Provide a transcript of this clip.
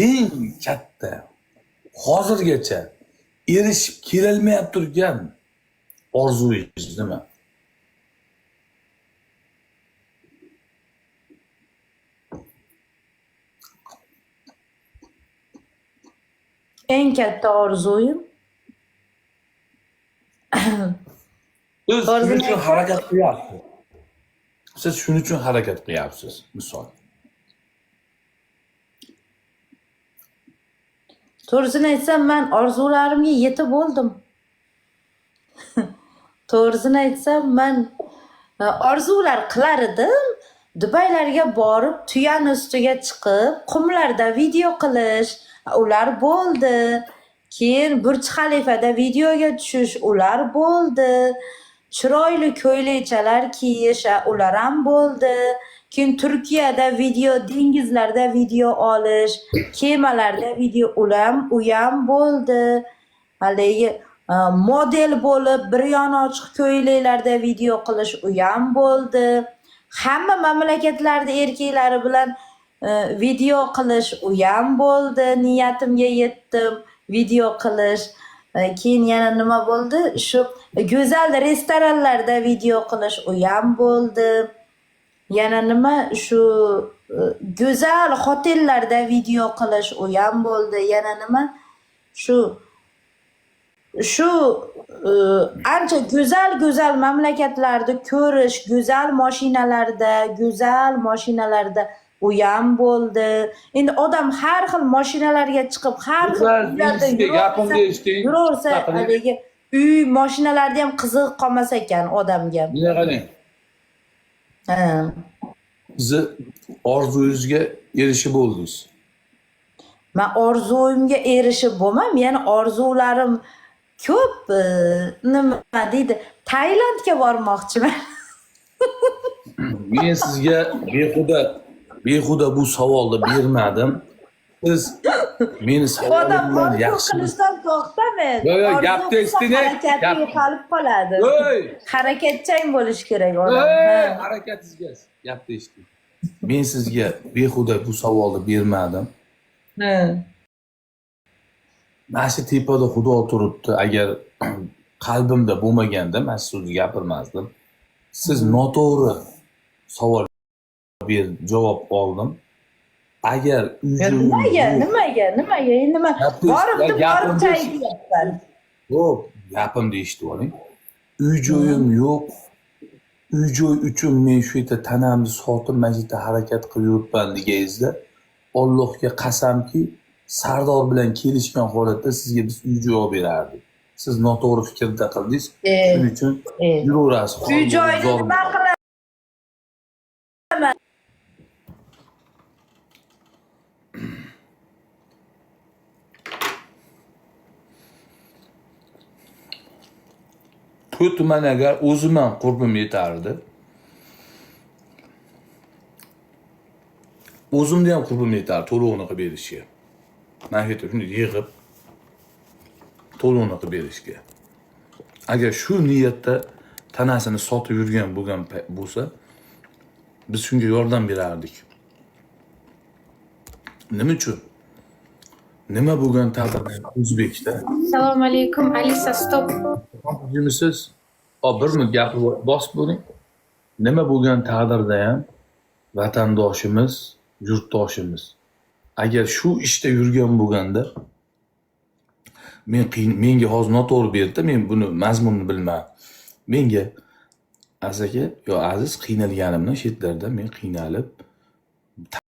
eng katta hozirgacha erishib kelolmayap turgan orzungiz nima? Eng katta orzuyim Siz shuning uchun O'zini- harakat qilyapsiz. Siz shuning uchun harakat qilyapsiz, misol. To'g'risini aytsam, men orzularimga yetib bo'ldim. To'g'risini aytsam, men orzular qilar edim. Dubaylarga borib, tuyani ustiga chiqib, qumlarda video qilish, ular bo'ldi. Keyin Burj Xalifada videoga tushish, ular bo'ldi. Chiroyli ko'ylakchalar kiyish, ular ham bo'ldi. Keyin Turkiyada video, dengizlarda video olish, kemalarda video, u ham bo'ldi. Haligi model bo'lib, bir yoni ochiq ko'ylaklarda video qilish, u ham bo'ldi. Hamma mamlakatlarda erkaklari bilan video qilish, u ham bo'ldi. Niyatimga yetdim video qilish. Keyin yana nima bo'ldi? Shu go'zal restoranlarda video qilish, u ham bo'ldi. Yana nima? Shu go'zal hotellarda video qilish, u ham bo'ldi. Yana nima? Shu ancha go'zal mamlakatlarni ko'rish, go'zal mashinalarda u ham bo'ldi. Endi odam har xil mashinalarga chiqib, har xil uylarda yuraversa, haligi uy mashinalarda ham qiziq qolmas ekan odamga. Mana qarang. Siz orzuyingizga erishib bo'ldingiz. Men orzuyimga erishib bo'lmam, yana orzularim ko'p. Nima deydi? Tailandga bormoqchiman. Men sizga behuda bu savolni bermadim. Siz meni savolim Odam bilan orzu yaxshi. qilishdan to'xtamay. Yo'q, gapni eshiting. Harakati yo'qolib qoladi. Harakatchan bo'lish kerak odam. Harakatingizga gapni eshiting. Men sizga behuda bu savolni bermadim. Mana shu tepada Xudo turibdi. Agar qalbimda bo'lmaganda men sizni gapirmasdim. Siz noto'g'ri savol javob oldim. Agar Nimaga? Borib chay deyapsan. Yo'q, gapimni eshitib oling. Uy-joyim yo'q. Uy-joy uchun men shu yerda tanamni sotib, mana shu yerda harakat qilib yuribman deganingizda, Allohga qasamki, Sardor bilan kelishgan holatda sizga biz uy-joy olib berardik. Siz noto'g'ri fikrda qildingiz. Shuning uchun yuraverasiz. Uy-joyni nima qilaman? Tuman agar o'zim ham qurbim yetardi. O'zimda ham qurbim yetardi to'lovini qilib berishga. Men shu yerda yig'ib to'lovini qilib berishga. Agar shu niyatda tanasini sotib yurgan bo'lsa, biz shunga yordam berardik. Nima uchun? Nima bo'lgan taqdirda O'zbekda? Assalomu alaykum, Alisa stop. Jimisiz? Bir minut gapni bosib bo'ling. Nima bo'lgan taqdirda ham vatandoshimiz, yurtdoshimiz. Agar shu ishda yurgan bo'lganda menga hozir noto'g'ri berdi, men buni mazmunini bilmayman. Menga Aziz aka, yo Aziz qiynalganimdan chetlarda men qiynalib